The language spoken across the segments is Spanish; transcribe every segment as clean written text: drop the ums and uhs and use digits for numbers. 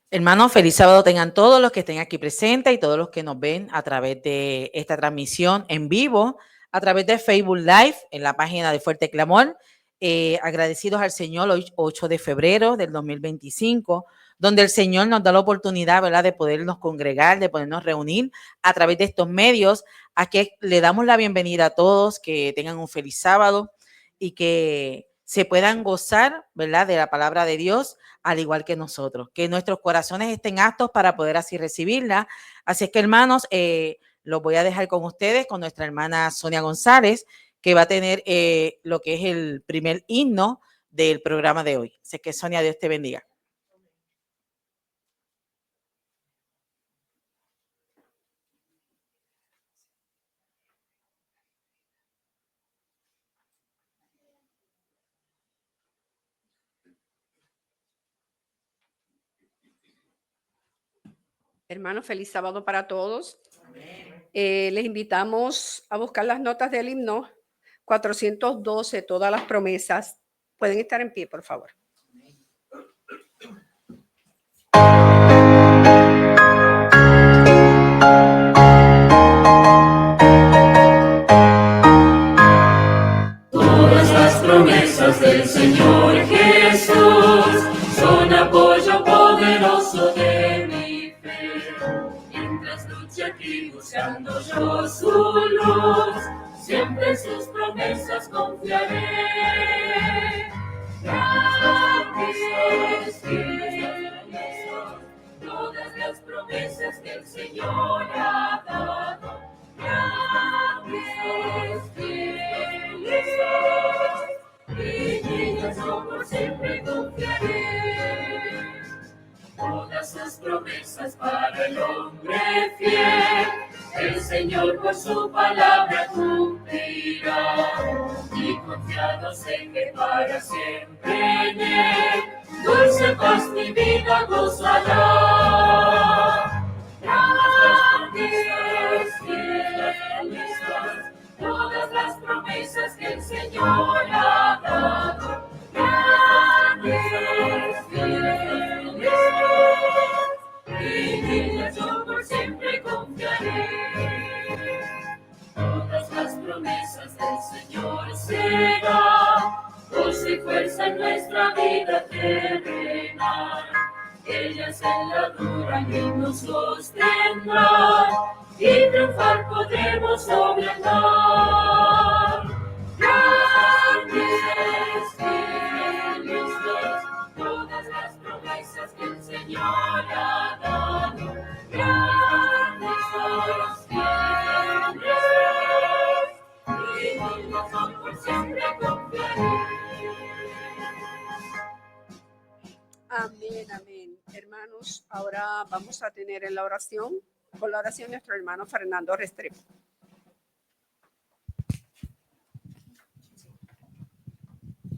Hermanos, feliz sábado tengan todos los que estén aquí presentes y todos los que nos ven a través de esta transmisión en vivo, a través de Facebook Live, en la página de Fuerte Clamor. Agradecidos al Señor hoy, 8 de febrero del 2025, donde el Señor nos da la oportunidad, ¿verdad?, de podernos congregar, de podernos reunir a través de estos medios. Aquí le damos la bienvenida a todos, que tengan un feliz sábado y que se puedan gozar, ¿verdad?, de la palabra de Dios, al igual que nosotros, que nuestros corazones estén aptos para poder así recibirla. Así es que, hermanos, los voy a dejar con ustedes, con nuestra hermana Sonia González, que va a tener lo que es el primer himno del programa de hoy. Así que, Sonia, Dios te bendiga. Hermanos, feliz sábado para todos. Les invitamos a buscar las notas del himno 412, todas las promesas. Pueden estar en pie, por favor. Todas las promesas del Señor Jesús son apoyo poderoso de mi fe. Mientras luche aquí buscando yo su luz, siempre en sus promesas confiaré. Grandes, fieles, todas las promesas que el Señor ha dado. Grandes, fieles, y en ellas yo por siempre confiaré. Todas sus promesas para el hombre fiel, el Señor por su palabra cumplirá. Y confiados en que para siempre en él, dulce paz mi vida gozará. Grandes, fieles, todas las promesas que el Señor ha dado. Grandes, fieles, y en ellas yo por siempre confiaré. Todas las promesas del Señor serán gozo y fuerza en nuestra vida terrenal. Ellas en la dura y nos sostendrán, y triunfar podremos sobre el mar. Grandes, fieles, todas las promesas que el Señor ha dado. Grandes, fieles, y en ellas yo por siempre confiaré. Amén, amén. Hermanos, ahora vamos a tener en la oración, con la oración, nuestro hermano Fernando Restrepo.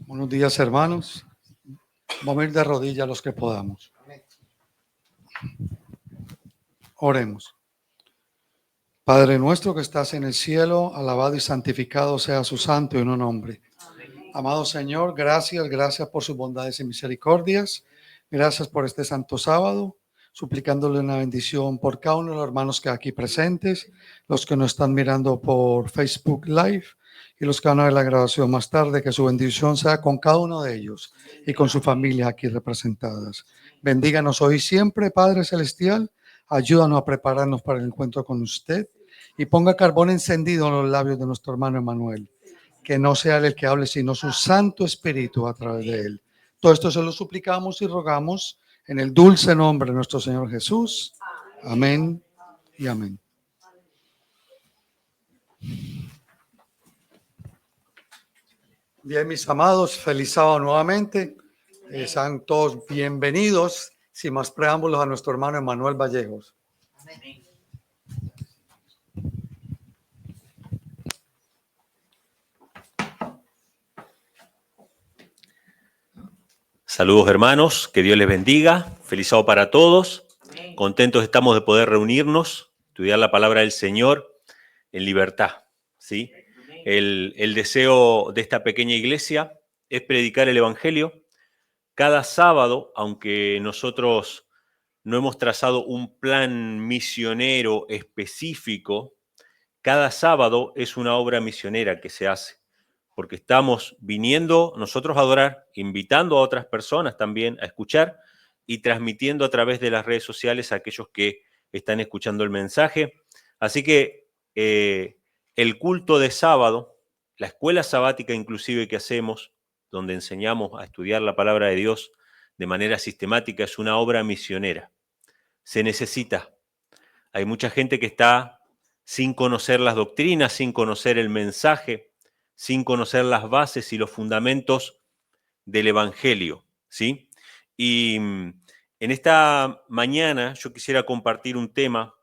Buenos días, hermanos. Vamos a ir de rodillas los que podamos. Oremos. Padre nuestro que estás en el cielo, alabado y santificado sea su santo y no nombre. Amado Señor, gracias por sus bondades y misericordias. Gracias por este santo sábado, suplicándole una bendición por cada uno de los hermanos que aquí presentes, los que nos están mirando por Facebook Live y los que van a ver la grabación más tarde, que su bendición sea con cada uno de ellos y con su familia aquí representadas. Bendíganos hoy siempre, Padre Celestial, ayúdanos a prepararnos para el encuentro con usted y ponga carbón encendido en los labios de nuestro hermano Emanuel. Que no sea él el que hable, sino su Santo Espíritu a través de él. Todo esto se lo suplicamos y rogamos en el dulce nombre de nuestro Señor Jesús. Amén y amén. Bien, mis amados, feliz sábado nuevamente. Sean todos bienvenidos, sin más preámbulos, a nuestro hermano Emanuel Vallejos. Amén. Saludos hermanos, que Dios les bendiga, feliz sábado para todos, contentos estamos de poder reunirnos, estudiar la palabra del Señor en libertad, ¿sí? El deseo de esta pequeña iglesia es predicar el Evangelio cada sábado, aunque nosotros no hemos trazado un plan misionero específico. Cada sábado es una obra misionera que se hace, porque estamos viniendo nosotros a adorar, invitando a otras personas también a escuchar y transmitiendo a través de las redes sociales a aquellos que están escuchando el mensaje. Así que el culto de sábado, la escuela sabática inclusive que hacemos, donde enseñamos a estudiar la palabra de Dios de manera sistemática, es una obra misionera. Se necesita. Hay mucha gente que está sin conocer las doctrinas, sin conocer el mensaje, sin conocer las bases y los fundamentos del Evangelio, ¿sí? Y en esta mañana yo quisiera compartir un tema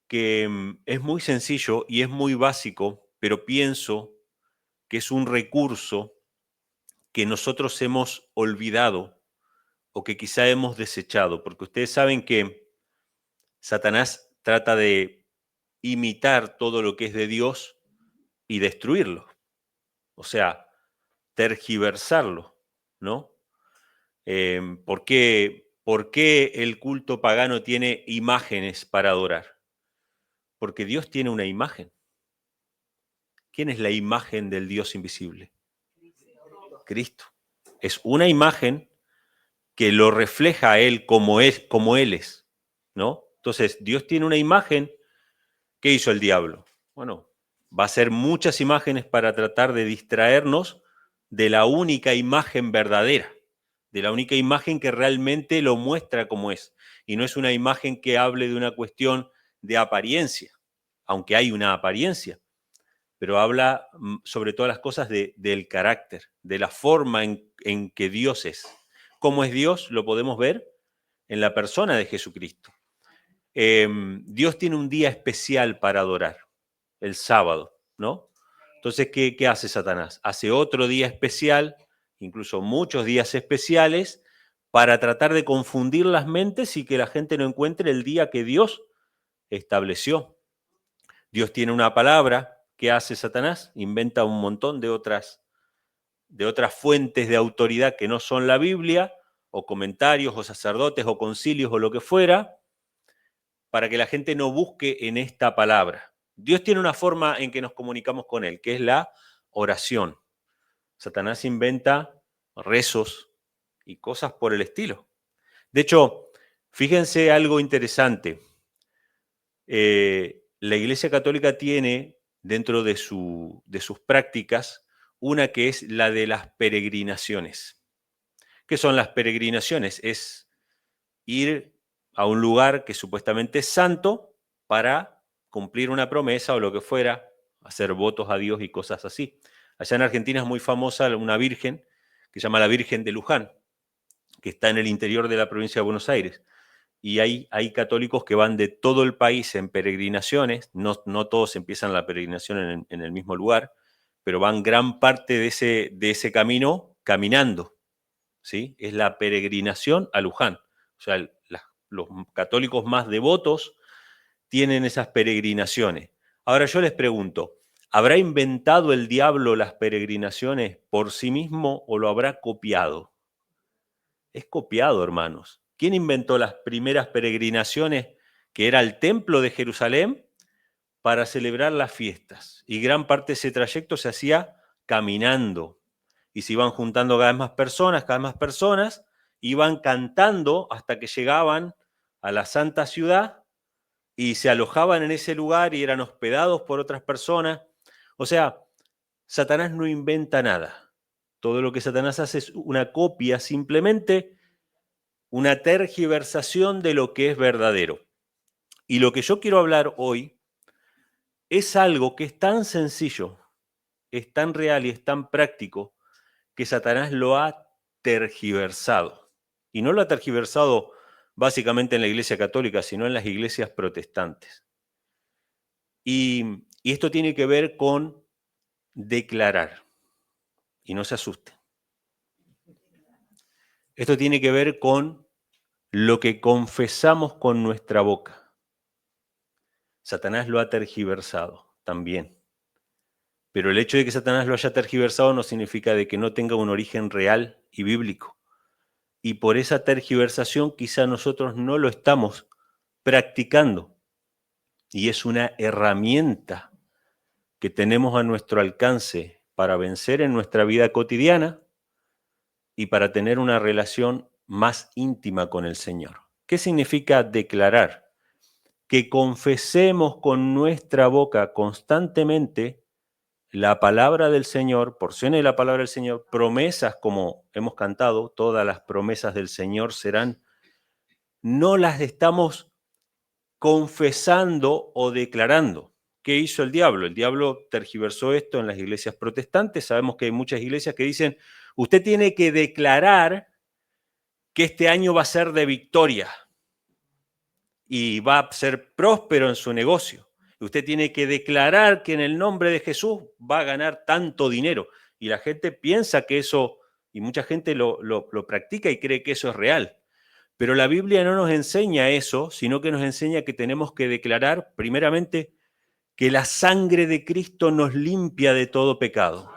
que es muy sencillo y es muy básico, pero pienso que es un recurso que nosotros hemos olvidado o que quizá hemos desechado, porque ustedes saben que Satanás trata de imitar todo lo que es de Dios y destruirlo, o sea, tergiversarlo, ¿no? ¿Por qué el culto pagano tiene imágenes para adorar? Porque Dios tiene una imagen. ¿Quién es la imagen del Dios invisible? Cristo. Es una imagen que lo refleja a Él como Él es, ¿no? Entonces, Dios tiene una imagen. ¿Qué hizo el diablo? Bueno, va a hacer muchas imágenes para tratar de distraernos de la única imagen verdadera, de la única imagen que realmente lo muestra como es. Y no es una imagen que hable de una cuestión de apariencia, aunque hay una apariencia, pero habla sobre todas las cosas del carácter, de la forma en que Dios es. ¿Cómo es Dios? Lo podemos ver en la persona de Jesucristo. Dios tiene un día especial para adorar, el sábado, ¿no? Entonces, ¿qué hace Satanás? Hace otro día especial, incluso muchos días especiales, para tratar de confundir las mentes y que la gente no encuentre el día que Dios estableció. Dios tiene una palabra. ¿Qué hace Satanás? Inventa un montón de otras fuentes de autoridad que no son la Biblia, o comentarios, o sacerdotes, o concilios, o lo que fuera, para que la gente no busque en esta palabra. Dios tiene una forma en que nos comunicamos con Él, que es la oración. Satanás inventa rezos y cosas por el estilo. De hecho, fíjense algo interesante. La Iglesia Católica tiene dentro de sus prácticas una que es la de las peregrinaciones. ¿Qué son las peregrinaciones? Es ir a un lugar que supuestamente es santo para cumplir una promesa o lo que fuera, hacer votos a Dios y cosas así. Allá en Argentina es muy famosa una virgen que se llama la Virgen de Luján, que está en el interior de la provincia de Buenos Aires. Y hay católicos que van de todo el país en peregrinaciones, no todos empiezan la peregrinación en el mismo lugar, pero van gran parte de ese camino caminando, ¿sí? Es la peregrinación a Luján. O sea, los católicos más devotos tienen esas peregrinaciones. Ahora yo les pregunto, ¿habrá inventado el diablo las peregrinaciones por sí mismo o lo habrá copiado? Es copiado, hermanos. ¿Quién inventó las primeras peregrinaciones, que era el templo de Jerusalén, para celebrar las fiestas? Y gran parte de ese trayecto se hacía caminando. Y se iban juntando cada vez más personas, iban cantando hasta que llegaban a la santa ciudad y se alojaban en ese lugar y eran hospedados por otras personas. O sea, Satanás no inventa nada. Todo lo que Satanás hace es una copia, simplemente una tergiversación de lo que es verdadero. Y lo que yo quiero hablar hoy es algo que es tan sencillo, es tan real y es tan práctico, que Satanás lo ha tergiversado. Y no lo ha tergiversado básicamente en la Iglesia Católica, sino en las iglesias protestantes. Y esto tiene que ver con declarar. Y no se asusten. Esto tiene que ver con lo que confesamos con nuestra boca. Satanás lo ha tergiversado también. Pero el hecho de que Satanás lo haya tergiversado no significa de que no tenga un origen real y bíblico. y por esa tergiversación quizá nosotros no lo estamos practicando. Y es una herramienta que tenemos a nuestro alcance para vencer en nuestra vida cotidiana y para tener una relación más íntima con el Señor. ¿Qué significa declarar? Que confesemos con nuestra boca constantemente la palabra del Señor, porciones de la palabra del Señor, promesas como hemos cantado, todas las promesas del Señor serán, no las estamos confesando o declarando. ¿Qué hizo el diablo? El diablo tergiversó esto en las iglesias protestantes. Sabemos que hay muchas iglesias que dicen, usted tiene que declarar que este año va a ser de victoria y va a ser próspero en su negocio. Usted tiene que declarar que en el nombre de Jesús va a ganar tanto dinero. Y la gente piensa que eso, y mucha gente lo practica y cree que eso es real. Pero la Biblia no nos enseña eso, sino que nos enseña que tenemos que declarar, primeramente, que la sangre de Cristo nos limpia de todo pecado.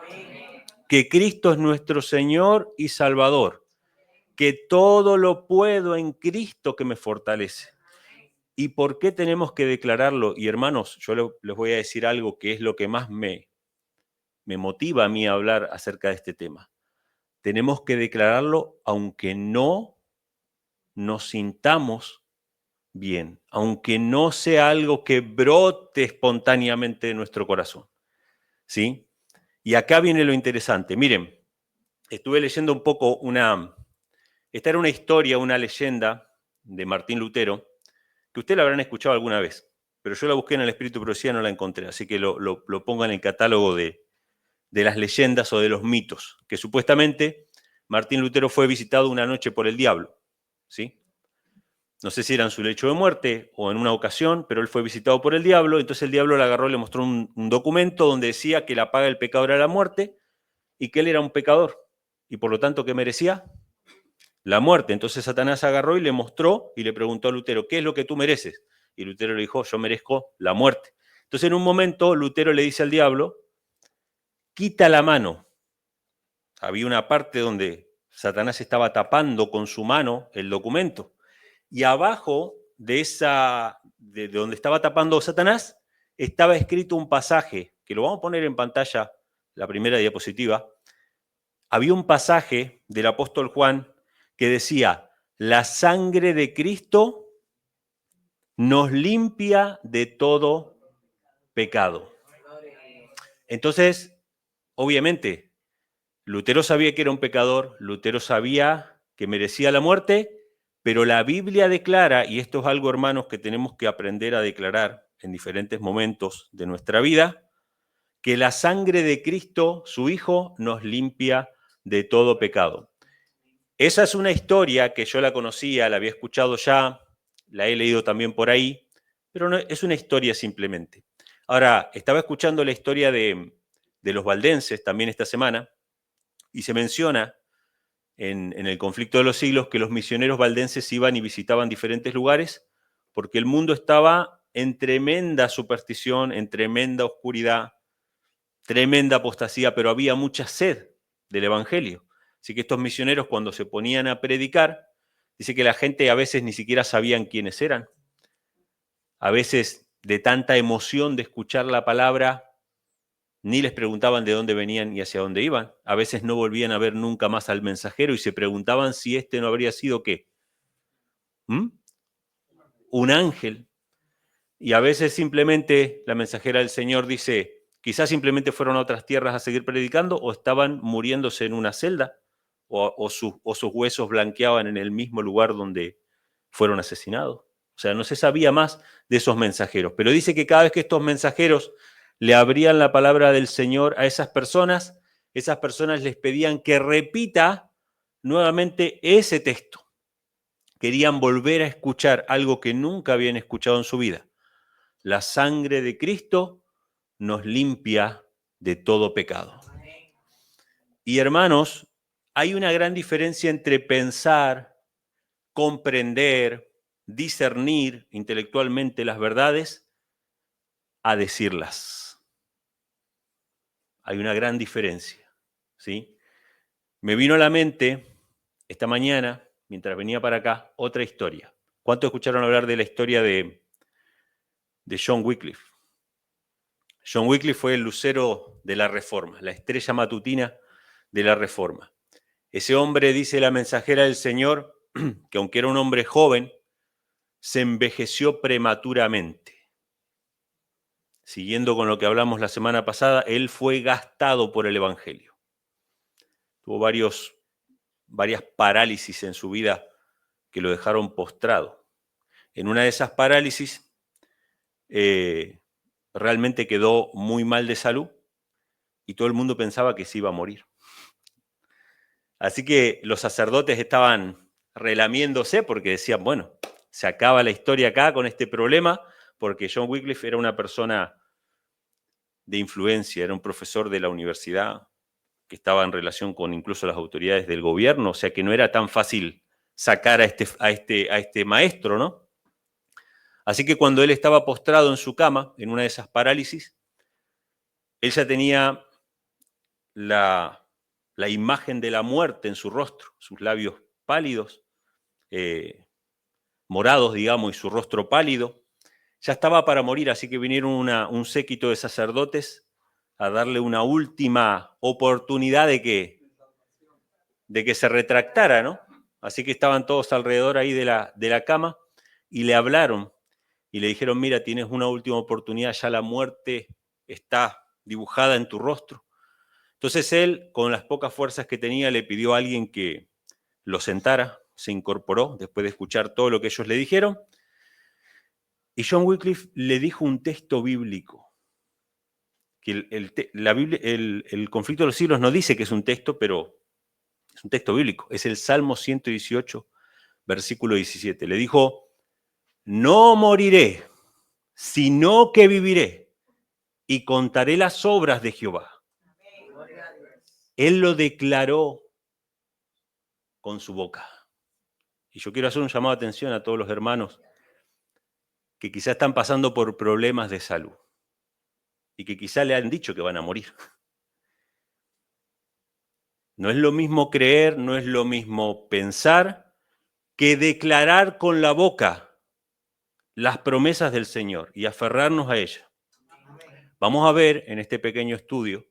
Que Cristo es nuestro Señor y Salvador. Que todo lo puedo en Cristo que me fortalece. ¿Y por qué tenemos que declararlo? Y hermanos, yo les voy a decir algo que es lo que más me motiva a mí a hablar acerca de este tema. Tenemos que declararlo aunque no nos sintamos bien, aunque no sea algo que brote espontáneamente de nuestro corazón. ¿Sí? Y acá viene lo interesante. Miren, estuve leyendo un poco esta era una historia, una leyenda de Martín Lutero, que ustedes la habrán escuchado alguna vez, pero yo la busqué en el Espíritu de Profecía y no la encontré, así que lo pongo en el catálogo de las leyendas o de los mitos, que supuestamente Martín Lutero fue visitado una noche por el diablo, ¿sí? No sé si era en su lecho de muerte o en una ocasión, pero él fue visitado por el diablo, entonces el diablo le agarró y le mostró un documento donde decía que la paga del pecado era la muerte y que él era un pecador, y por lo tanto, ¿qué merecía? La muerte. Entonces Satanás agarró y le mostró y le preguntó a Lutero, ¿qué es lo que tú mereces? Y Lutero le dijo, yo merezco la muerte. Entonces en un momento Lutero le dice al diablo, quita la mano. Había una parte donde Satanás estaba tapando con su mano el documento. Y abajo de donde estaba tapando Satanás, estaba escrito un pasaje, que lo vamos a poner en pantalla, la primera diapositiva. Había un pasaje del apóstol Juan que decía, la sangre de Cristo nos limpia de todo pecado. Entonces, obviamente, Lutero sabía que era un pecador, Lutero sabía que merecía la muerte, pero la Biblia declara, y esto es algo, hermanos, que tenemos que aprender a declarar en diferentes momentos de nuestra vida, que la sangre de Cristo, su Hijo, nos limpia de todo pecado. Esa es una historia que yo la conocía, la había escuchado ya, la he leído también por ahí, pero no, es una historia simplemente. Ahora, estaba escuchando la historia de los valdenses también esta semana, y se menciona en el conflicto de los siglos que los misioneros valdenses iban y visitaban diferentes lugares porque el mundo estaba en tremenda superstición, en tremenda oscuridad, tremenda apostasía, pero había mucha sed del evangelio. Así que estos misioneros, cuando se ponían a predicar, dice que la gente a veces ni siquiera sabían quiénes eran. A veces, de tanta emoción de escuchar la palabra, ni les preguntaban de dónde venían y hacia dónde iban. A veces no volvían a ver nunca más al mensajero y se preguntaban si este no habría sido, ¿qué? Un ángel. Y a veces simplemente la mensajera del Señor dice, quizás simplemente fueron a otras tierras a seguir predicando o estaban muriéndose en una celda o sus huesos blanqueaban en el mismo lugar donde fueron asesinados. O sea, no se sabía más de esos mensajeros. Pero dice que cada vez que estos mensajeros le abrían la palabra del Señor a esas personas les pedían que repita nuevamente ese texto. Querían volver a escuchar algo que nunca habían escuchado en su vida. La sangre de Cristo nos limpia de todo pecado. Y hermanos, hay una gran diferencia entre pensar, comprender, discernir intelectualmente las verdades a decirlas. Hay una gran diferencia, ¿sí? Me vino a la mente esta mañana mientras venía para acá, otra historia. ¿Cuántos escucharon hablar de la historia de John Wycliffe? John Wycliffe fue el lucero de la Reforma, la estrella matutina de la Reforma. Ese hombre, dice la mensajera del Señor, que aunque era un hombre joven, se envejeció prematuramente. Siguiendo con lo que hablamos la semana pasada, él fue gastado por el Evangelio. Tuvo varias parálisis en su vida que lo dejaron postrado. En una de esas parálisis, realmente quedó muy mal de salud y todo el mundo pensaba que se iba a morir. Así que los sacerdotes estaban relamiéndose porque decían, bueno, se acaba la historia acá con este problema, porque John Wycliffe era una persona de influencia, era un profesor de la universidad que estaba en relación con incluso las autoridades del gobierno, o sea que no era tan fácil sacar a este maestro, ¿no? Así que cuando él estaba postrado en su cama, en una de esas parálisis, él ya tenía la imagen de la muerte en su rostro, sus labios pálidos, morados, digamos, y su rostro pálido. Ya estaba para morir, así que vinieron un séquito de sacerdotes a darle una última oportunidad de que se retractara, ¿no? Así que estaban todos alrededor ahí de la cama y le hablaron y le dijeron, mira, tienes una última oportunidad, ya la muerte está dibujada en tu rostro. Entonces él, con las pocas fuerzas que tenía, le pidió a alguien que lo sentara, se incorporó después de escuchar todo lo que ellos le dijeron, y John Wycliffe le dijo un texto bíblico, que el conflicto de los siglos no dice que es un texto, pero es un texto bíblico, es el Salmo 118, versículo 17. Le dijo, no moriré, sino que viviré, y contaré las obras de Jehová. Él lo declaró con su boca. Y yo quiero hacer un llamado de atención a todos los hermanos que quizás están pasando por problemas de salud y que quizás le han dicho que van a morir. No es lo mismo creer, no es lo mismo pensar que declarar con la boca las promesas del Señor y aferrarnos a ellas. Vamos a ver en este pequeño estudio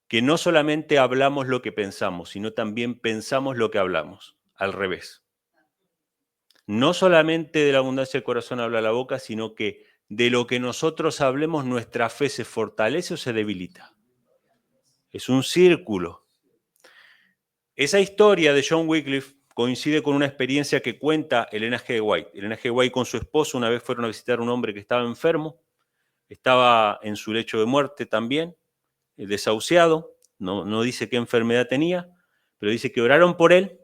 que no solamente hablamos lo que pensamos, sino también pensamos lo que hablamos, al revés. No solamente de la abundancia del corazón habla la boca, sino que de lo que nosotros hablemos nuestra fe se fortalece o se debilita. Es un círculo. Esa historia de John Wycliffe coincide con una experiencia que cuenta Elena G. White. Elena G. White con su esposo una vez fueron a visitar a un hombre que estaba enfermo, estaba en su lecho de muerte también, desahuciado, no dice qué enfermedad tenía, pero dice que oraron por él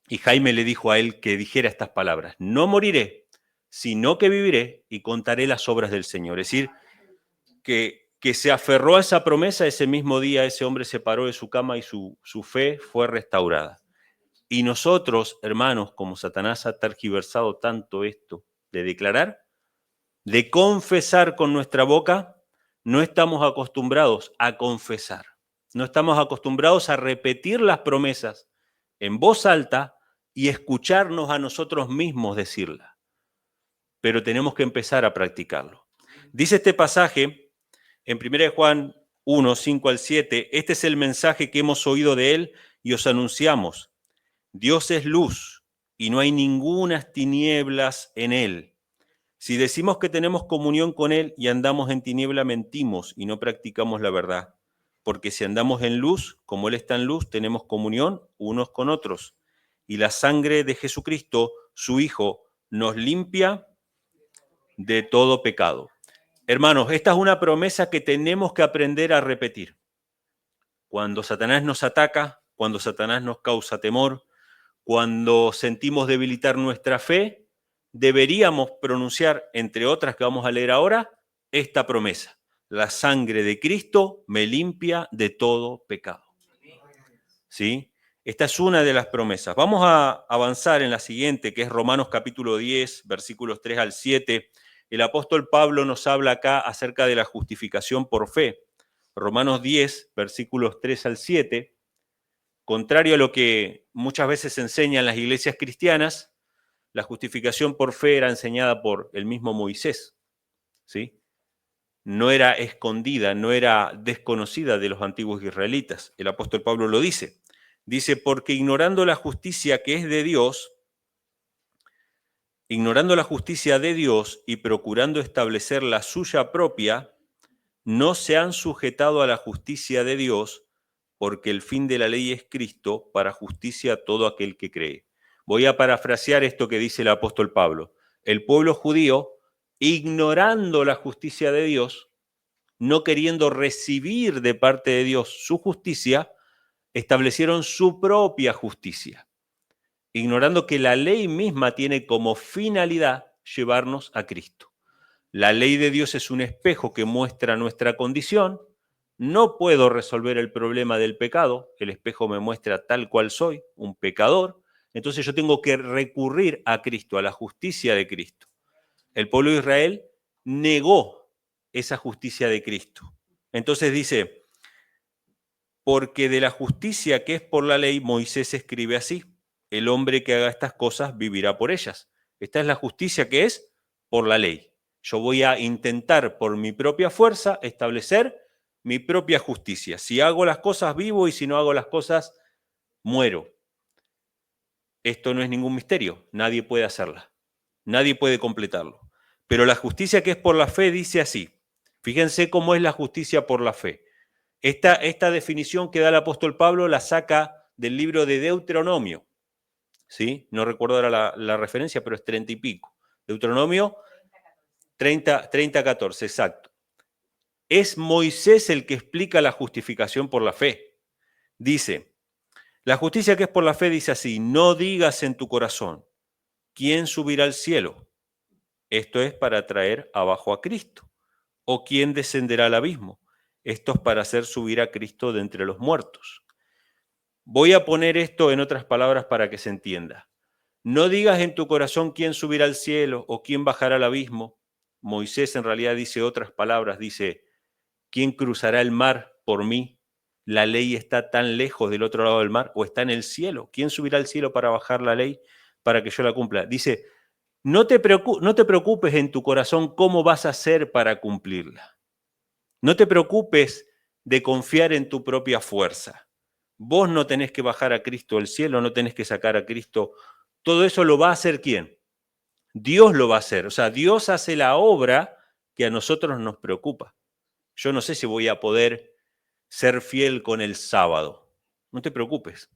y Jaime le dijo a él que dijera estas palabras, no moriré, sino que viviré y contaré las obras del Señor. Es decir, que se aferró a esa promesa, ese mismo día ese hombre se paró de su cama y su fe fue restaurada. Y nosotros, hermanos, como Satanás ha tergiversado tanto esto de declarar, de confesar con nuestra boca, no estamos acostumbrados a confesar. No estamos acostumbrados a repetir las promesas en voz alta y escucharnos a nosotros mismos decirla. Pero tenemos que empezar a practicarlo. Dice este pasaje en 1 Juan 1, 5 al 7, este es el mensaje que hemos oído de él y os anunciamos. Dios es luz y no hay ningunas tinieblas en él. Si decimos que tenemos comunión con él y andamos en tiniebla, mentimos y no practicamos la verdad. Porque si andamos en luz, como él está en luz, tenemos comunión unos con otros. Y la sangre de Jesucristo, su Hijo, nos limpia de todo pecado. Hermanos, esta es una promesa que tenemos que aprender a repetir. Cuando Satanás nos ataca, cuando Satanás nos causa temor, cuando sentimos debilitar nuestra fe, deberíamos pronunciar, entre otras que vamos a leer ahora, esta promesa. La sangre de Cristo me limpia de todo pecado. ¿Sí? Esta es una de las promesas. Vamos a avanzar en la siguiente, que es Romanos capítulo 10, versículos 3 al 7. El apóstol Pablo nos habla acá acerca de la justificación por fe. Romanos 10, versículos 3 al 7. contrario a lo que muchas veces se enseña en las iglesias cristianas, la justificación por fe era enseñada por el mismo Moisés, ¿sí? No era escondida, no era desconocida de los antiguos israelitas. El apóstol Pablo lo dice. Dice, porque ignorando la justicia que es de Dios, ignorando la justicia de Dios y procurando establecer la suya propia, no se han sujetado a la justicia de Dios, porque el fin de la ley es Cristo, para justicia a todo aquel que cree. Voy a parafrasear esto que dice el apóstol Pablo. El pueblo judío, ignorando la justicia de Dios, no queriendo recibir de parte de Dios su justicia, establecieron su propia justicia, ignorando que la ley misma tiene como finalidad llevarnos a Cristo. La ley de Dios es un espejo que muestra nuestra condición. No puedo resolver el problema del pecado. El espejo me muestra tal cual soy, un pecador. Entonces yo tengo que recurrir a Cristo, a la justicia de Cristo. El pueblo de Israel negó esa justicia de Cristo. Entonces dice, porque de la justicia que es por la ley, Moisés escribe así, el hombre que haga estas cosas vivirá por ellas. Esta es la justicia que es por la ley. Yo voy a intentar por mi propia fuerza establecer mi propia justicia. Si hago las cosas vivo y si no hago las cosas muero. Esto no es ningún misterio, nadie puede hacerla, nadie puede completarlo. Pero la justicia que es por la fe dice así. Fíjense cómo es la justicia por la fe. Esta definición que da el apóstol Pablo la saca del libro de Deuteronomio. ¿Sí? No recuerdo ahora la referencia, pero es 30 y pico. Deuteronomio 30:14, exacto. Es Moisés el que explica la justificación por la fe. Dice, la justicia que es por la fe dice así, no digas en tu corazón, ¿quién subirá al cielo? Esto es para traer abajo a Cristo. ¿O quién descenderá al abismo? Esto es para hacer subir a Cristo de entre los muertos. Voy a poner esto en otras palabras para que se entienda. No digas en tu corazón quién subirá al cielo o quién bajará al abismo. Moisés en realidad dice otras palabras, dice, ¿quién cruzará el mar por mí? La ley está tan lejos del otro lado del mar o está en el cielo. ¿Quién subirá al cielo para bajar la ley para que yo la cumpla? Dice, no te preocupes en tu corazón cómo vas a hacer para cumplirla. No te preocupes de confiar en tu propia fuerza. Vos no tenés que bajar a Cristo del cielo, no tenés que sacar a Cristo. Todo eso lo va a hacer ¿quién? Dios lo va a hacer. O sea, Dios hace la obra que a nosotros nos preocupa. Yo no sé si voy a poder ser fiel con el sábado. No te preocupes.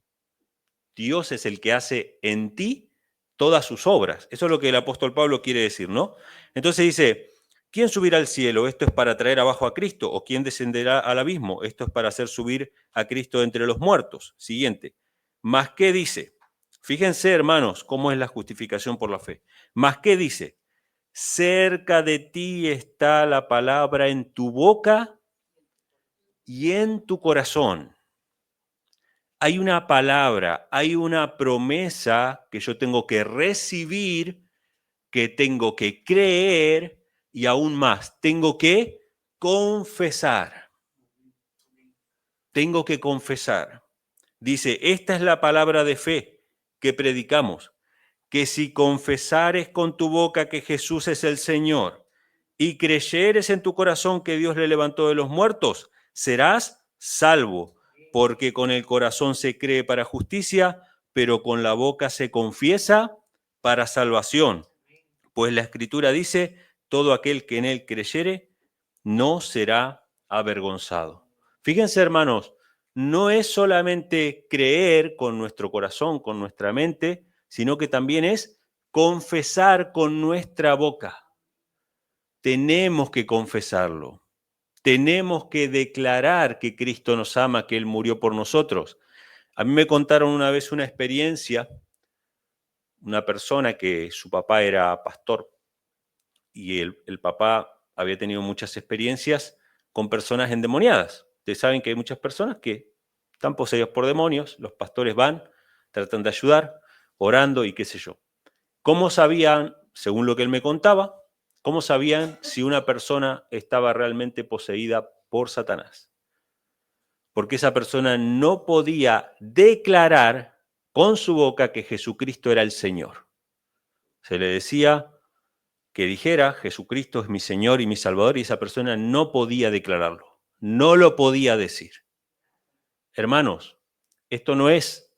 Dios es el que hace en ti todas sus obras. Eso es lo que el apóstol Pablo quiere decir, ¿no? Entonces dice, ¿quién subirá al cielo? Esto es para traer abajo a Cristo. ¿O quién descenderá al abismo? Esto es para hacer subir a Cristo entre los muertos. Siguiente. ¿Más qué dice? Fíjense, hermanos, cómo es la justificación por la fe. ¿Más qué dice? Cerca de ti está la palabra en tu boca y en tu corazón. Hay una palabra, hay una promesa que yo tengo que recibir, que tengo que creer y aún más, tengo que confesar. Tengo que confesar. Dice, esta es la palabra de fe que predicamos, que si confesares con tu boca que Jesús es el Señor y creyeres en tu corazón que Dios le levantó de los muertos, serás salvo, porque con el corazón se cree para justicia, pero con la boca se confiesa para salvación. Pues la Escritura dice, todo aquel que en él creyere no será avergonzado. Fíjense, hermanos, no es solamente creer con nuestro corazón, con nuestra mente, sino que también es confesar con nuestra boca. Tenemos que confesarlo. Tenemos que declarar que Cristo nos ama, que Él murió por nosotros. A mí me contaron una vez una experiencia, una persona que su papá era pastor y el papá había tenido muchas experiencias con personas endemoniadas. Ustedes saben que hay muchas personas que están poseídas por demonios, los pastores van, tratan de ayudar, orando y qué sé yo. ¿Cómo sabían, según lo que él me contaba, cómo sabían si una persona estaba realmente poseída por Satanás? porque esa persona no podía declarar con su boca que Jesucristo era el Señor. Se le decía que dijera, Jesucristo es mi Señor y mi Salvador, y esa persona no podía declararlo, no lo podía decir. Hermanos, esto no es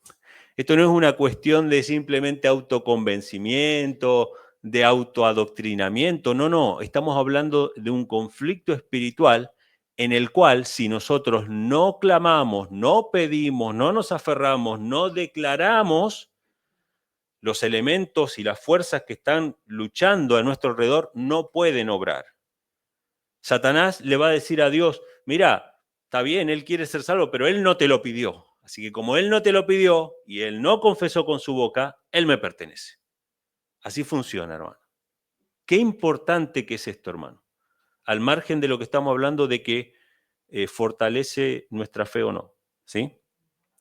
una cuestión de simplemente autoconvencimiento, de autoadoctrinamiento, no, estamos hablando de un conflicto espiritual en el cual si nosotros no clamamos, no pedimos, no nos aferramos, no declaramos, los elementos y las fuerzas que están luchando a nuestro alrededor no pueden obrar. Satanás le va a decir a Dios, mira, está bien, él quiere ser salvo, pero él no te lo pidió. Así que como él no te lo pidió y él no confesó con su boca, él me pertenece. Así funciona, hermano. Qué importante que es esto, hermano. Al margen de lo que estamos hablando de que fortalece nuestra fe o no, ¿sí?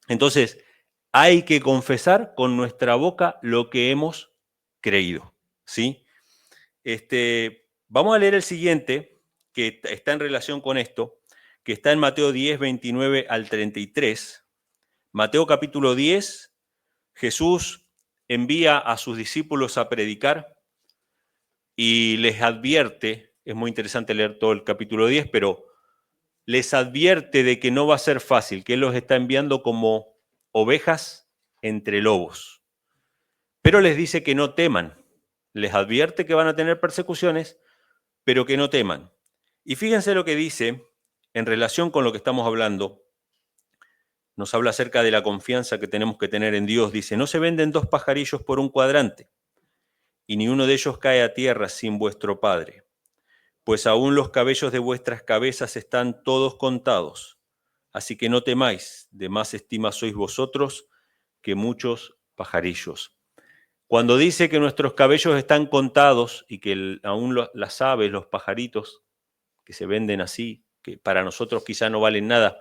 Entonces, hay que confesar con nuestra boca lo que hemos creído, ¿sí? Vamos a leer el siguiente, que está en relación con esto, que está en Mateo 10, 29 al 33. Mateo capítulo 10, Jesús envía a sus discípulos a predicar y les advierte, es muy interesante leer todo el capítulo 10, pero les advierte de que no va a ser fácil, que Él los está enviando como ovejas entre lobos. Pero les dice que no teman, les advierte que van a tener persecuciones, pero que no teman. Y fíjense lo que dice en relación con lo que estamos hablando. Nos habla acerca de la confianza que tenemos que tener en Dios. Dice, no se venden 2 pajarillos por un cuadrante, y ni uno de ellos cae a tierra sin vuestro Padre. Pues aún los cabellos de vuestras cabezas están todos contados. Así que no temáis, de más estima sois vosotros que muchos pajarillos. Cuando dice que nuestros cabellos están contados y que aún las aves, los pajaritos que se venden así, que para nosotros quizá no valen nada,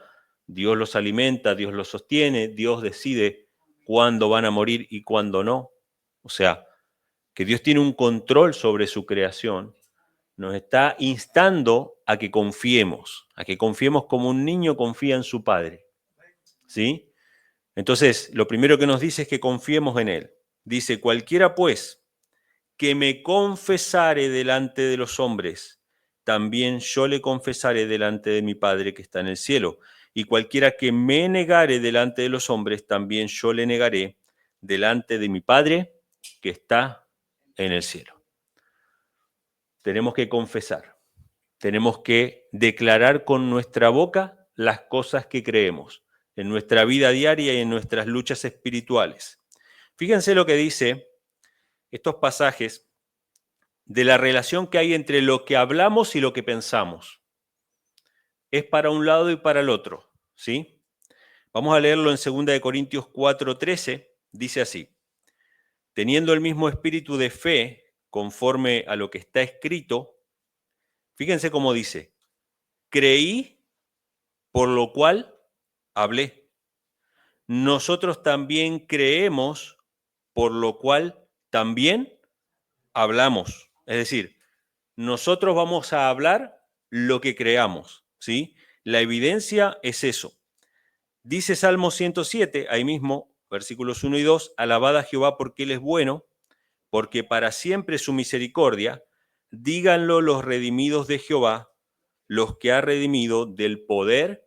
Dios los alimenta, Dios los sostiene, Dios decide cuándo van a morir y cuándo no. O sea, que Dios tiene un control sobre su creación, nos está instando a que confiemos como un niño confía en su padre. ¿Sí? Entonces, lo primero que nos dice es que confiemos en Él. Dice, cualquiera pues que me confesare delante de los hombres, también yo le confesaré delante de mi Padre que está en el cielo. Y cualquiera que me negare delante de los hombres, también yo le negaré delante de mi Padre que está en el cielo. Tenemos que confesar, tenemos que declarar con nuestra boca las cosas que creemos en nuestra vida diaria y en nuestras luchas espirituales. Fíjense lo que dice estos pasajes de la relación que hay entre lo que hablamos y lo que pensamos. Es para un lado y para el otro, ¿sí? Vamos a leerlo en 2 Corintios 4:13, dice así, teniendo el mismo espíritu de fe conforme a lo que está escrito, fíjense cómo dice, creí, por lo cual hablé. Nosotros también creemos, por lo cual también hablamos. Es decir, nosotros vamos a hablar lo que creamos, ¿sí? La evidencia es eso. Dice Salmo 107, ahí mismo, versículos 1 y 2, alabad a Jehová porque Él es bueno, porque para siempre es su misericordia, díganlo los redimidos de Jehová, los que ha redimido del poder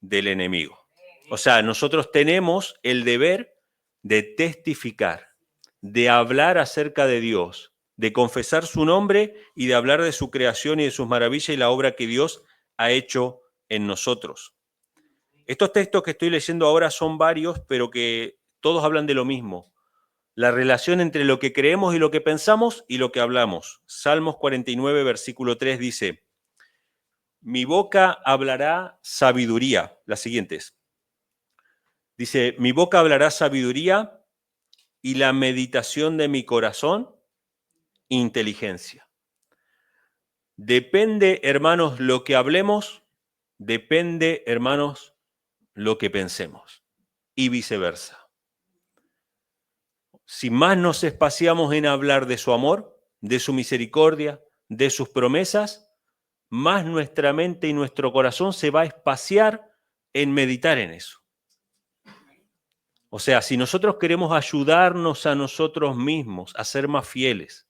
del enemigo. O sea, nosotros tenemos el deber de testificar, de hablar acerca de Dios, de confesar su nombre y de hablar de su creación y de sus maravillas y la obra que Dios ha hecho en nosotros. Estos textos que estoy leyendo ahora son varios, pero que todos hablan de lo mismo. La relación entre lo que creemos y lo que pensamos y lo que hablamos. Salmos 49, versículo 3 dice, mi boca hablará sabiduría. Las siguientes. Dice, mi boca hablará sabiduría y la meditación de mi corazón, inteligencia. Depende, hermanos, lo que hablemos, depende, hermanos, lo que pensemos. Y viceversa. Si más nos espaciamos en hablar de su amor, de su misericordia, de sus promesas, más nuestra mente y nuestro corazón se va a espaciar en meditar en eso. O sea, si nosotros queremos ayudarnos a nosotros mismos a ser más fieles,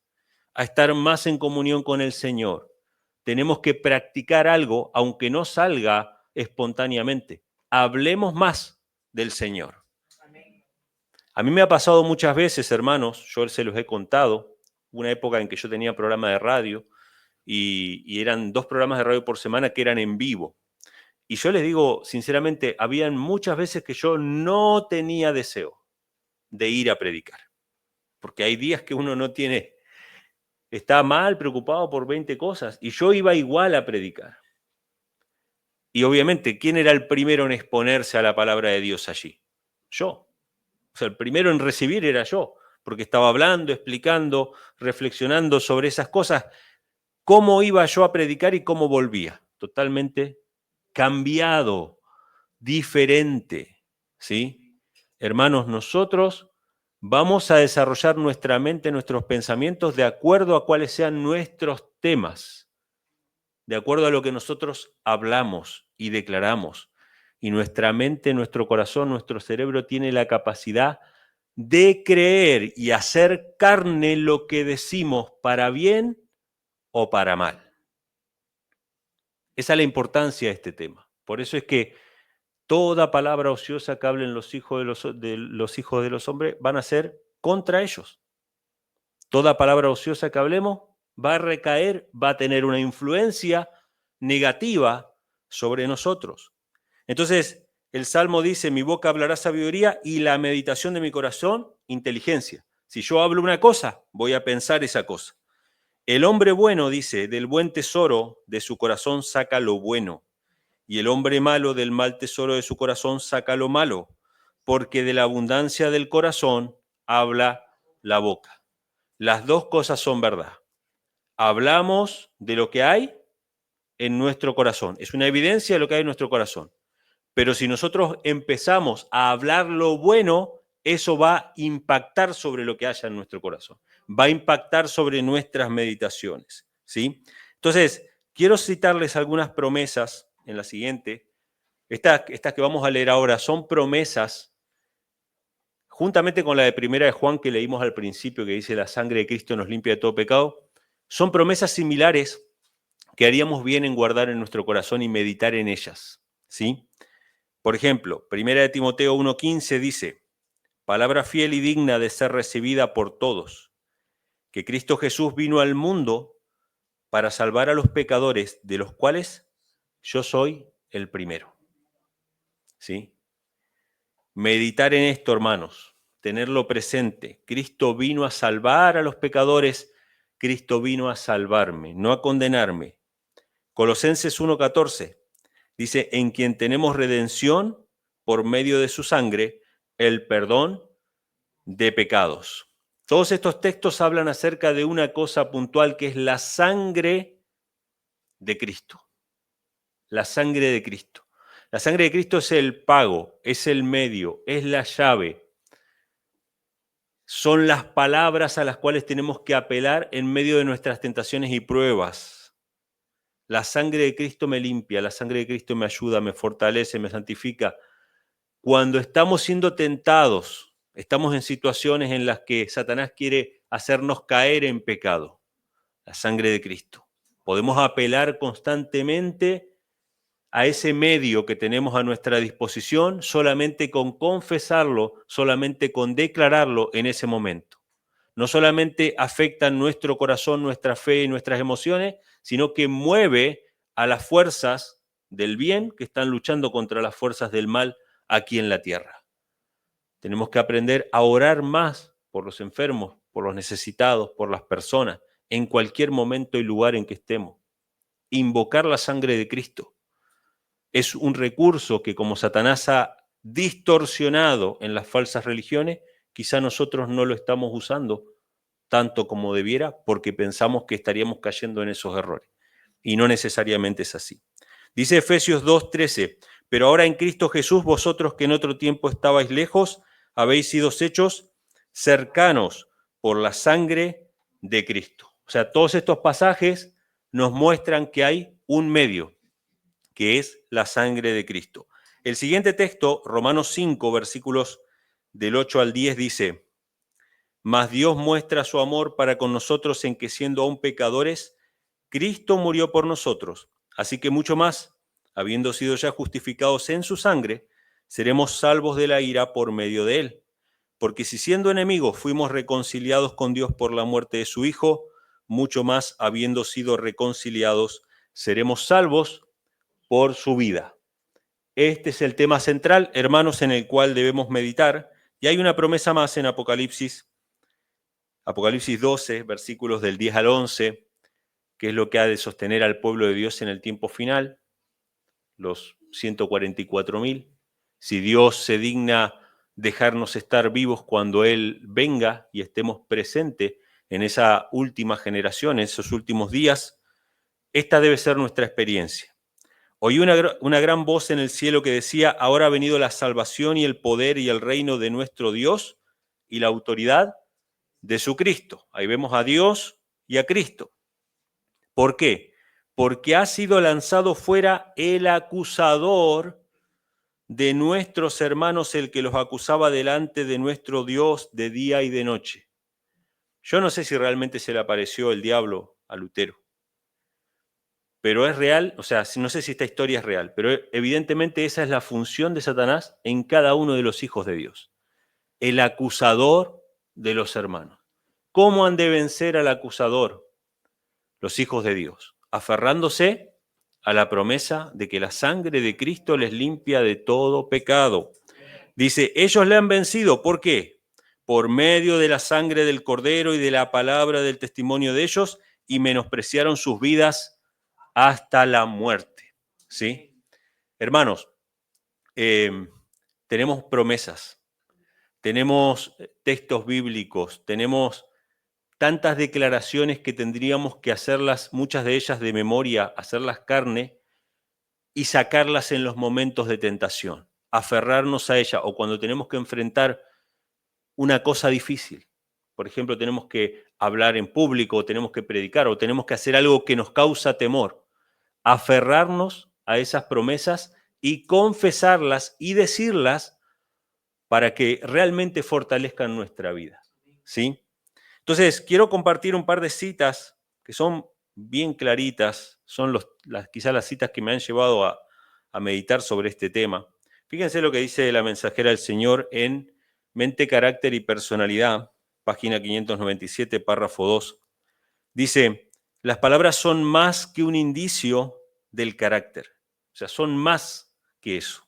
a estar más en comunión con el Señor, tenemos que practicar algo, aunque no salga espontáneamente. Hablemos más del Señor. A mí me ha pasado muchas veces, hermanos, yo se los he contado, una época en que yo tenía programa de radio y eran 2 programas de radio por semana que eran en vivo. Y yo les digo, sinceramente, habían muchas veces que yo no tenía deseo de ir a predicar. Porque hay días que uno no tiene, está mal, preocupado por 20 cosas, y yo iba igual a predicar. Y obviamente, ¿quién era el primero en exponerse a la palabra de Dios allí? Yo. O sea, el primero en recibir era yo, porque estaba hablando, explicando, reflexionando sobre esas cosas. ¿Cómo iba yo a predicar y cómo volvía? Totalmente cambiado, diferente, ¿sí? Hermanos, nosotros vamos a desarrollar nuestra mente, nuestros pensamientos de acuerdo a cuáles sean nuestros temas, de acuerdo a lo que nosotros hablamos y declaramos. Y nuestra mente, nuestro corazón, nuestro cerebro tiene la capacidad de creer y hacer carne lo que decimos para bien o para mal. Esa es la importancia de este tema. Por eso es que toda palabra ociosa que hablen los hijos de los hombres van a ser contra ellos. Toda palabra ociosa que hablemos va a recaer, va a tener una influencia negativa sobre nosotros. Entonces, el Salmo dice, mi boca hablará sabiduría y la meditación de mi corazón, inteligencia. Si yo hablo una cosa, voy a pensar esa cosa. El hombre bueno, dice, del buen tesoro de su corazón saca lo bueno, y el hombre malo del mal tesoro de su corazón saca lo malo, porque de la abundancia del corazón habla la boca. Las dos cosas son verdad. Hablamos de lo que hay en nuestro corazón. Es una evidencia de lo que hay en nuestro corazón. Pero si nosotros empezamos a hablar lo bueno, eso va a impactar sobre lo que haya en nuestro corazón. Va a impactar sobre nuestras meditaciones, ¿sí? Entonces, quiero citarles algunas promesas en la siguiente. Estas que vamos a leer ahora son promesas, juntamente con la de Primera de Juan que leímos al principio, que dice la sangre de Cristo nos limpia de todo pecado. Son promesas similares que haríamos bien en guardar en nuestro corazón y meditar en ellas, ¿sí? Por ejemplo, 1 de Timoteo 1:15 dice, palabra fiel y digna de ser recibida por todos, que Cristo Jesús vino al mundo para salvar a los pecadores, de los cuales yo soy el primero. ¿Sí? Meditar en esto, hermanos, tenerlo presente. Cristo vino a salvar a los pecadores, Cristo vino a salvarme, no a condenarme. Colosenses 1:14 dice, en quien tenemos redención por medio de su sangre, el perdón de pecados. Todos estos textos hablan acerca de una cosa puntual que es la sangre de Cristo. La sangre de Cristo. La sangre de Cristo es el pago, es el medio, es la llave. Son las palabras a las cuales tenemos que apelar en medio de nuestras tentaciones y pruebas. La sangre de Cristo me limpia, la sangre de Cristo me ayuda, me fortalece, me santifica. Cuando estamos siendo tentados, estamos en situaciones en las que Satanás quiere hacernos caer en pecado. La sangre de Cristo. Podemos apelar constantemente a ese medio que tenemos a nuestra disposición solamente con confesarlo, solamente con declararlo en ese momento. No solamente afecta nuestro corazón, nuestra fe y nuestras emociones, sino que mueve a las fuerzas del bien que están luchando contra las fuerzas del mal aquí en la tierra. Tenemos que aprender a orar más por los enfermos, por los necesitados, por las personas, en cualquier momento y lugar en que estemos. Invocar la sangre de Cristo es un recurso que, como Satanás ha distorsionado en las falsas religiones, quizá nosotros no lo estamos usando tanto como debiera porque pensamos que estaríamos cayendo en esos errores. Y no necesariamente es así. Dice Efesios 2:13, pero ahora en Cristo Jesús, vosotros que en otro tiempo estabais lejos, habéis sido hechos cercanos por la sangre de Cristo. O sea, todos estos pasajes nos muestran que hay un medio, que es la sangre de Cristo. El siguiente texto, Romanos 5, versículos del 8 al 10, dice: Mas Dios muestra su amor para con nosotros en que, siendo aún pecadores, Cristo murió por nosotros. Así que mucho más, habiendo sido ya justificados en su sangre, seremos salvos de la ira por medio de él. Porque si siendo enemigos fuimos reconciliados con Dios por la muerte de su Hijo, mucho más, habiendo sido reconciliados, seremos salvos por su vida. Este es el tema central, hermanos, en el cual debemos meditar. Y hay una promesa más en Apocalipsis 12, versículos del 10 al 11, que es lo que ha de sostener al pueblo de Dios en el tiempo final, los 144.000. Si Dios se digna dejarnos estar vivos cuando Él venga y estemos presentes en esa última generación, en esos últimos días, esta debe ser nuestra experiencia. Oí una gran voz en el cielo que decía: ahora ha venido la salvación y el poder y el reino de nuestro Dios y la autoridad de su Cristo. Ahí vemos a Dios y a Cristo. ¿Por qué? Porque ha sido lanzado fuera el acusador de nuestros hermanos, el que los acusaba delante de nuestro Dios de día y de noche. Yo no sé si realmente se le apareció el diablo a Lutero, pero es real, o sea, no sé si esta historia es real, pero evidentemente esa es la función de Satanás en cada uno de los hijos de Dios. El acusador de los hermanos. ¿Cómo han de vencer al acusador los hijos de Dios? Aferrándose a la promesa de que la sangre de Cristo les limpia de todo pecado. Dice, ellos le han vencido. ¿Por qué? Por medio de la sangre del Cordero y de la palabra del testimonio de ellos, y menospreciaron sus vidas hasta la muerte. ¿Sí? Hermanos, tenemos promesas, tenemos textos bíblicos, tenemos tantas declaraciones que tendríamos que hacerlas, muchas de ellas de memoria, hacerlas carne y sacarlas en los momentos de tentación, aferrarnos a ella, o cuando tenemos que enfrentar una cosa difícil. Por ejemplo, tenemos que hablar en público, o tenemos que predicar, o tenemos que hacer algo que nos causa temor. Aferrarnos a esas promesas y confesarlas y decirlas para que realmente fortalezcan nuestra vida. ¿Sí? Entonces, quiero compartir un par de citas que son bien claritas, son quizás las citas que me han llevado a meditar sobre este tema. Fíjense lo que dice la mensajera del Señor en Mente, Carácter y Personalidad, página 597, párrafo 2. Dice, las palabras son más que un indicio del carácter, o sea, son más que eso.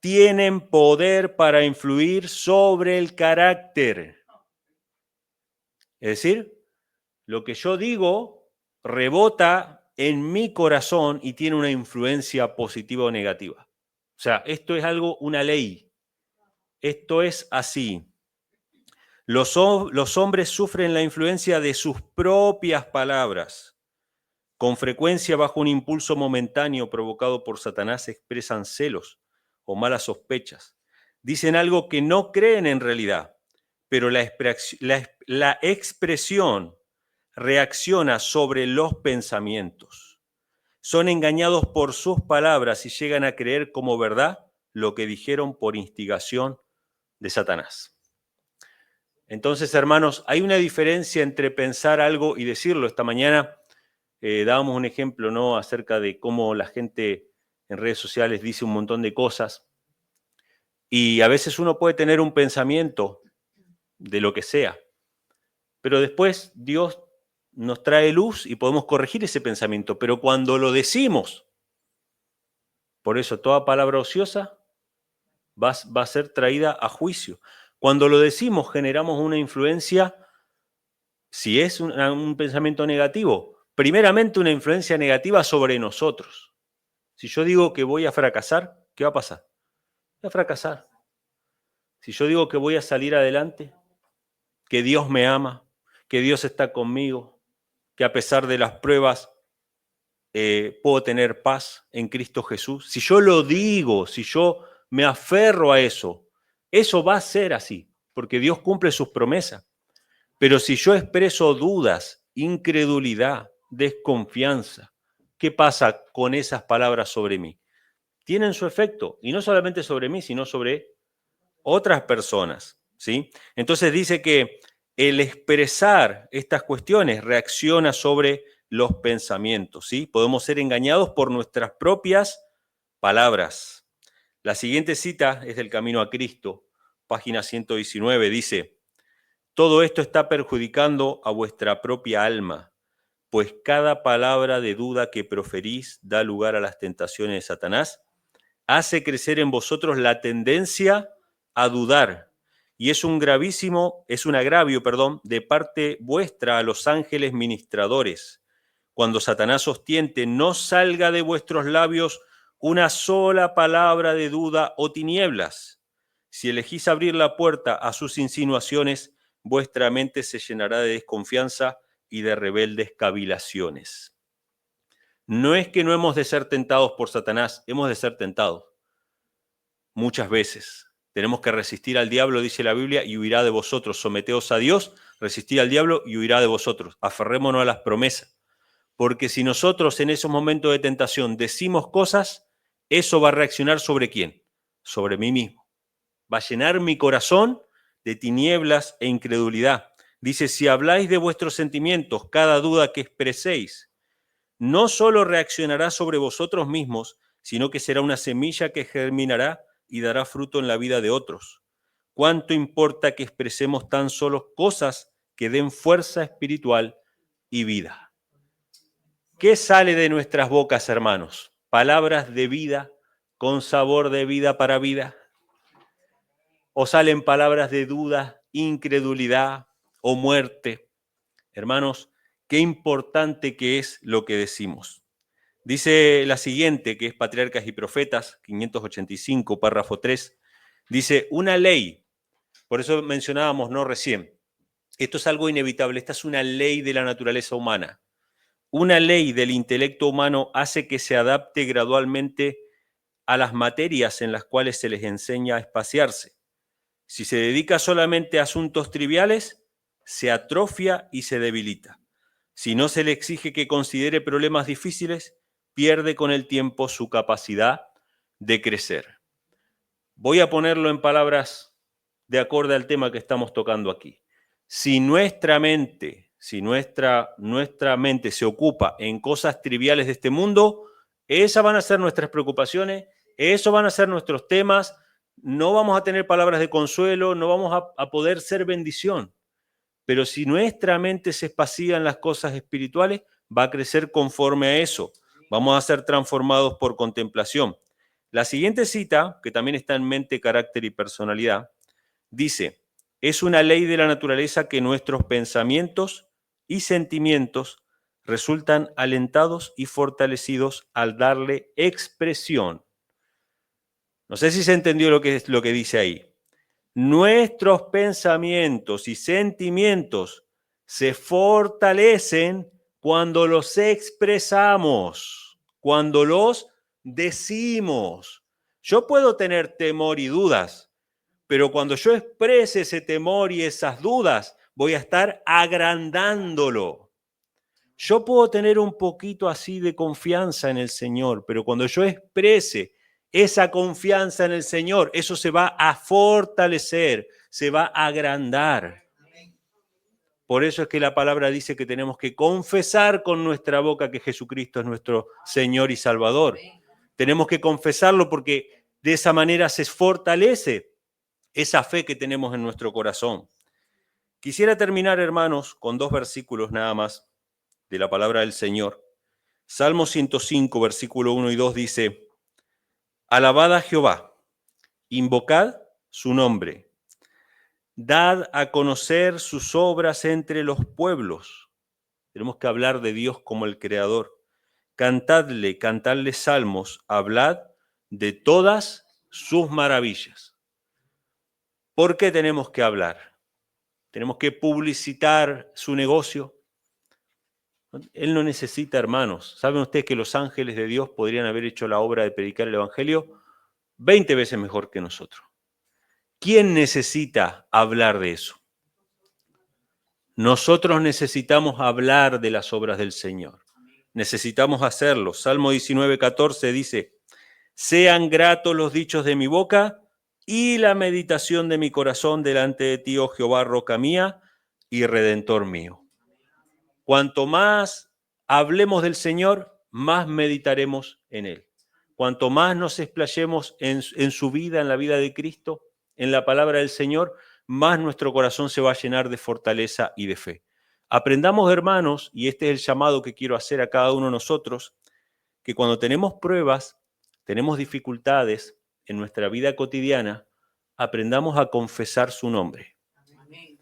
Tienen poder para influir sobre el carácter. Es decir, lo que yo digo rebota en mi corazón y tiene una influencia positiva o negativa. O sea, esto es una ley. Esto es así. Los hombres sufren la influencia de sus propias palabras. Con frecuencia, bajo un impulso momentáneo provocado por Satanás, expresan celos o malas sospechas. Dicen algo que no creen en realidad, pero la expresión reacciona sobre los pensamientos. Son engañados por sus palabras y llegan a creer como verdad lo que dijeron por instigación de Satanás. Entonces, hermanos, hay una diferencia entre pensar algo y decirlo. Esta mañana dábamos un ejemplo, ¿no?, acerca de cómo la gente en redes sociales dice un montón de cosas y a veces uno puede tener un pensamiento de lo que sea, pero después Dios nos trae luz y podemos corregir ese pensamiento, pero cuando lo decimos, por eso toda palabra ociosa va a ser traída a juicio. Cuando lo decimos generamos una influencia, si es un pensamiento negativo, primeramente una influencia negativa sobre nosotros. Si yo digo que voy a fracasar, ¿qué va a pasar? Voy a fracasar. Si yo digo que voy a salir adelante, que Dios me ama, que Dios está conmigo, que a pesar de las pruebas puedo tener paz en Cristo Jesús. Si yo lo digo, si yo me aferro a eso, eso va a ser así, porque Dios cumple sus promesas. Pero si yo expreso dudas, incredulidad, desconfianza, ¿qué pasa con esas palabras sobre mí? tienen su efecto, y no solamente sobre mí, sino sobre otras personas, ¿sí? Entonces dice que el expresar estas cuestiones reacciona sobre los pensamientos, ¿sí? Podemos ser engañados por nuestras propias palabras. La siguiente cita es del Camino a Cristo, página 119, dice: todo esto está perjudicando a vuestra propia alma, pues cada palabra de duda que proferís da lugar a las tentaciones de Satanás, hace crecer en vosotros la tendencia a dudar, y es un agravio, de parte vuestra a los ángeles ministradores. Cuando Satanás os tiente, no salga de vuestros labios una sola palabra de duda o tinieblas. Si elegís abrir la puerta a sus insinuaciones, vuestra mente se llenará de desconfianza y de rebeldes cavilaciones. No es que no hemos de ser tentados por Satanás, hemos de ser tentados muchas veces. Tenemos que resistir al diablo, dice la Biblia, y huirá de vosotros. Someteos a Dios, resistir al diablo y huirá de vosotros. Aferrémonos a las promesas. Porque si nosotros en esos momentos de tentación decimos cosas, eso va a reaccionar ¿sobre quién? Sobre mí mismo. Va a llenar mi corazón de tinieblas e incredulidad. Dice, si habláis de vuestros sentimientos, cada duda que expreséis, no solo reaccionará sobre vosotros mismos, sino que será una semilla que germinará y dará fruto en la vida de otros. ¿Cuánto importa que expresemos tan solo cosas que den fuerza espiritual y vida? ¿Qué sale de nuestras bocas, hermanos? Palabras de vida, con sabor de vida para vida. ¿O salen palabras de duda, incredulidad o muerte? Hermanos, qué importante que es lo que decimos. Dice la siguiente, que es Patriarcas y Profetas, 585, párrafo 3. Dice, una ley, por eso mencionábamos, ¿no?, recién, esto es algo inevitable, esta es una ley de la naturaleza humana. Una ley del intelecto humano hace que se adapte gradualmente a las materias en las cuales se les enseña a espaciarse. Si se dedica solamente a asuntos triviales, se atrofia y se debilita. Si no se le exige que considere problemas difíciles, pierde con el tiempo su capacidad de crecer. Voy a ponerlo en palabras de acorde al tema que estamos tocando aquí. Si nuestra mente se ocupa en cosas triviales de este mundo, esas van a ser nuestras preocupaciones, esos van a ser nuestros temas, no vamos a tener palabras de consuelo, no vamos a poder ser bendición. Pero si nuestra mente se espacía en las cosas espirituales, va a crecer conforme a eso. Vamos a ser transformados por contemplación. La siguiente cita, que también está en mente, carácter y personalidad, dice, es una ley de la naturaleza que nuestros pensamientos y sentimientos resultan alentados y fortalecidos al darle expresión. No sé si se entendió lo que dice ahí. Nuestros pensamientos y sentimientos se fortalecen cuando los expresamos, cuando los decimos. Yo puedo tener temor y dudas, pero cuando yo exprese ese temor y esas dudas, voy a estar agrandándolo. Yo puedo tener un poquito así de confianza en el Señor, pero cuando yo exprese esa confianza en el Señor, eso se va a fortalecer, se va a agrandar. Por eso es que la palabra dice que tenemos que confesar con nuestra boca que Jesucristo es nuestro Señor y Salvador. Tenemos que confesarlo porque de esa manera se fortalece esa fe que tenemos en nuestro corazón. Quisiera terminar, hermanos, con 2 versículos nada más de la palabra del Señor. Salmo 105, versículo 1 y 2 dice, alabad a Jehová, invocad su nombre, dad a conocer sus obras entre los pueblos. Tenemos que hablar de Dios como el Creador. Cantadle salmos, hablad de todas sus maravillas. ¿Por qué tenemos que hablar? Tenemos que publicitar su negocio. Él no necesita hermanos. ¿Saben ustedes que los ángeles de Dios podrían haber hecho la obra de predicar el Evangelio 20 veces mejor que nosotros? ¿Quién necesita hablar de eso? Nosotros necesitamos hablar de las obras del Señor. Necesitamos hacerlo. Salmo 19:14 dice, Sean gratos los dichos de mi boca y la meditación de mi corazón delante de ti, oh Jehová, roca mía y redentor mío. Cuanto más hablemos del Señor, más meditaremos en Él. Cuanto más nos explayemos en su vida, en la vida de Cristo, en la palabra del Señor, más nuestro corazón se va a llenar de fortaleza y de fe. Aprendamos, hermanos, y este es el llamado que quiero hacer a cada uno de nosotros, que cuando tenemos pruebas, tenemos dificultades en nuestra vida cotidiana, aprendamos a confesar su nombre.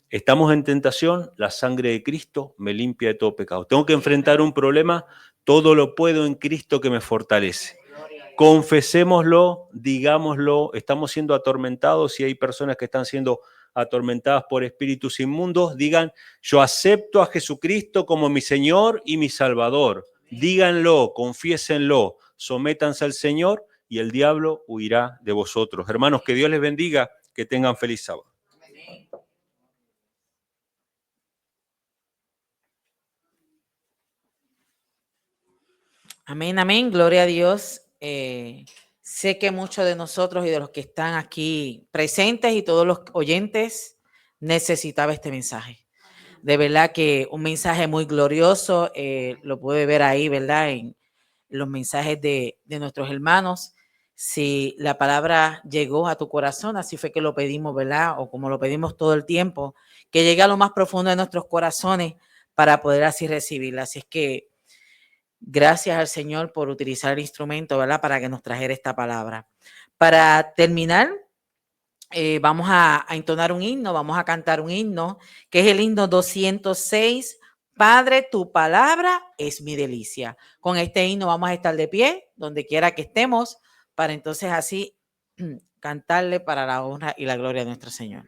Estamos en tentación, la sangre de Cristo me limpia de todo pecado. Tengo que enfrentar un problema, todo lo puedo en Cristo que me fortalece. Confesémoslo, digámoslo, estamos siendo atormentados, si hay personas que están siendo atormentadas por espíritus inmundos, digan, yo acepto a Jesucristo como mi Señor y mi Salvador. Díganlo, confiésenlo, sométanse al Señor y el diablo huirá de vosotros. Hermanos, que Dios les bendiga, que tengan feliz sábado. Amén, amén, gloria a Dios. Sé que muchos de nosotros y de los que están aquí presentes y todos los oyentes necesitaba este mensaje. De verdad que un mensaje muy glorioso, lo puede ver ahí, ¿verdad? En los mensajes de nuestros hermanos. Si la palabra llegó a tu corazón, así fue que lo pedimos, ¿verdad? O como lo pedimos todo el tiempo, que llegue a lo más profundo de nuestros corazones para poder así recibirla. Así es que gracias al Señor por utilizar el instrumento, ¿verdad? Para que nos trajera esta palabra. Para terminar, vamos a entonar un himno, vamos a cantar un himno, que es el himno 206, Padre, tu palabra es mi delicia. Con este himno vamos a estar de pie, donde quiera que estemos, para entonces así cantarle para la honra y la gloria de nuestro Señor.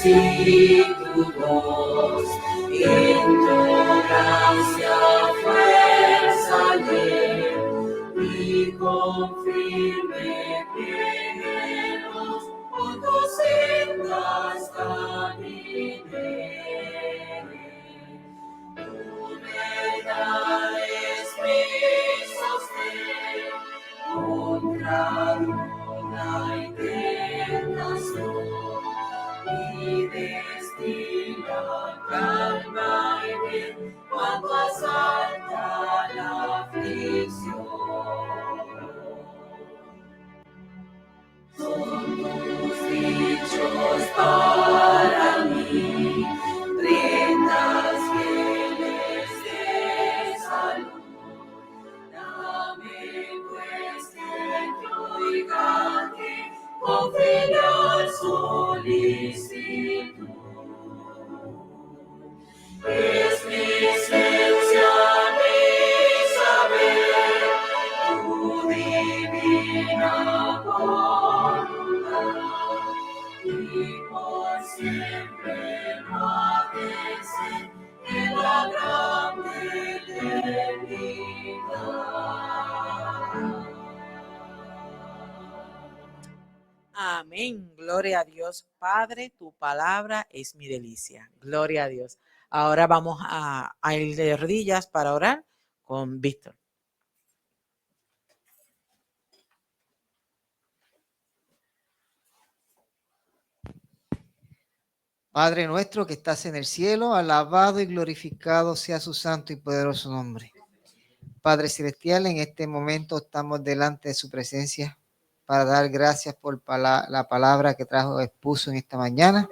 Sí, tu voz, en tu gracia fuerza y con firme pienos por tus sendas caminaré. Tu verdad es mi sostén contra duda y tentación. Y destila calma y bien cuando asalta la aflicción. Son tus dichos para mí, prendas fieles de salud. Dame pues que yo oigarte con filial solicitud. Es mi ciencia, mi saber, tu divina voluntad, y por siempre no ha de ser en la grande eternidad. Amén, gloria a Dios. Padre, tu palabra es mi delicia. Gloria a Dios. Ahora vamos a ir de rodillas para orar con Víctor. Padre nuestro que estás en el cielo, alabado y glorificado sea su santo y poderoso nombre. Padre Celestial, en este momento estamos delante de su presencia para dar gracias por la palabra que expuso en esta mañana.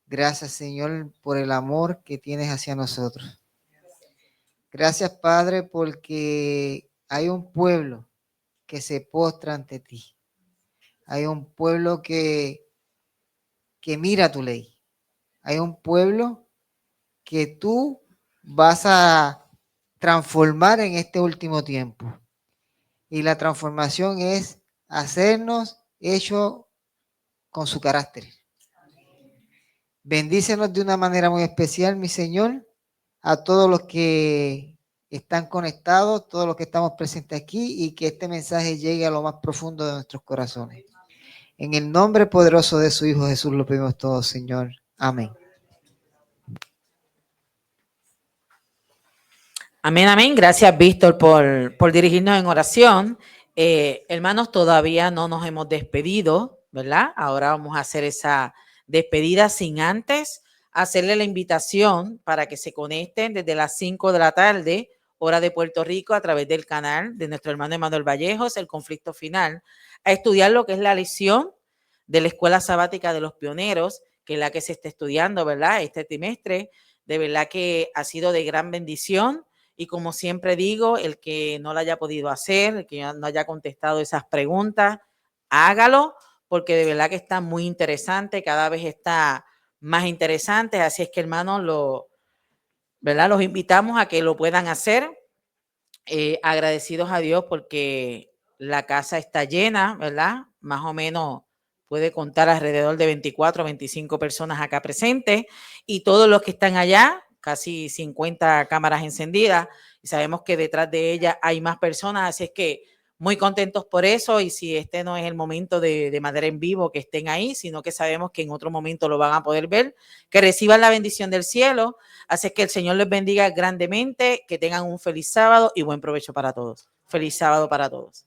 Gracias, Señor, por el amor que tienes hacia nosotros. Gracias, Padre, porque hay un pueblo que se postra ante ti. Hay un pueblo que mira tu ley. Hay un pueblo que tú vas a transformar en este último tiempo. Y la transformación es hacernos hechos con su carácter. Bendícenos de una manera muy especial, mi Señor, a todos los que están conectados, todos los que estamos presentes aquí, y que este mensaje llegue a lo más profundo de nuestros corazones. En el nombre poderoso de su Hijo Jesús lo pedimos todos, Señor. Amén. Amén, amén. Gracias, Víctor, por dirigirnos en oración. Hermanos, todavía no nos hemos despedido, ¿verdad? Ahora vamos a hacer esa despedida sin antes hacerle la invitación para que se conecten desde las 5 de la tarde, hora de Puerto Rico, a través del canal de nuestro hermano Emanuel Vallejos, El Conflicto Final, a estudiar lo que es la lección de la Escuela Sabática de los Pioneros, que es la que se está estudiando, ¿verdad? Este trimestre. De verdad que ha sido de gran bendición. Y como siempre digo, el que no lo haya podido hacer, el que no haya contestado esas preguntas, hágalo, porque de verdad que está muy interesante, cada vez está más interesante. Así es que, hermanos, ¿verdad? Los invitamos a que lo puedan hacer. Agradecidos a Dios porque la casa está llena, ¿verdad? Más o menos puede contar alrededor de 24 o 25 personas acá presentes, y todos los que están allá, casi 50 cámaras encendidas, y sabemos que detrás de ellas hay más personas, así es que muy contentos por eso. Y si este no es el momento de manera en vivo que estén ahí, sino que sabemos que en otro momento lo van a poder ver, que reciban la bendición del cielo. Así es que el Señor les bendiga grandemente, que tengan un feliz sábado y buen provecho para todos. Feliz sábado para todos.